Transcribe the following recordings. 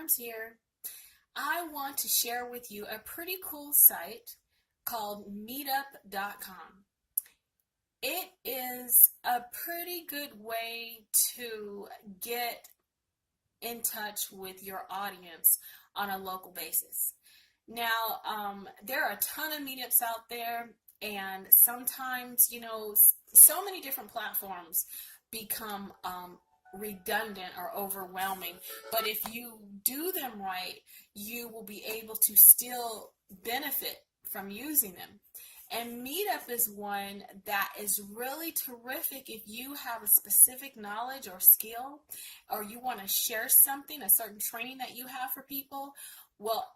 Starms here. I want to share with you a pretty cool site called meetup.com. It is a pretty good way to get in touch with your audience on a local basis. Now, there are a ton of meetups out there, and sometimes, so many different platforms become redundant or overwhelming. But if you do them right, you will be able to still benefit from using them. And Meetup is one that is really terrific if you have a specific knowledge or skill, or you want to share something, a certain training that you have for people. Well,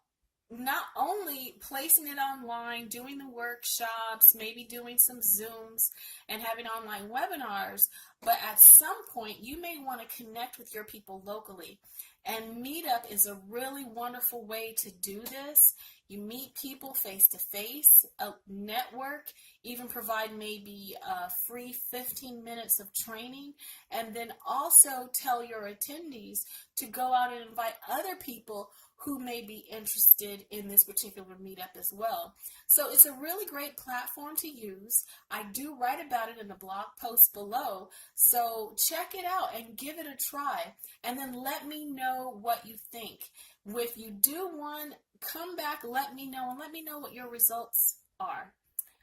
not only placing it online, doing the workshops, maybe doing some Zooms and having online webinars, but at some point you may want to connect with your people locally. And Meetup is a really wonderful way to do this. You meet people face to face, network, even provide maybe a free 15 minutes of training, and then also tell your attendees to go out and invite other people who may be interested in this particular meetup as well. So it's a really great platform to use. I do write about it in the blog post below, so check it out and give it a try, and then let me know what you think. If you do one, come back, let me know, and let me know what your results are.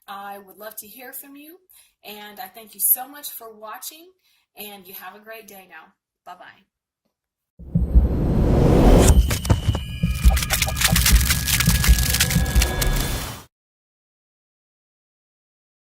I would love to hear from you, and I thank you so much for watching, and you have a great day now. Bye-bye.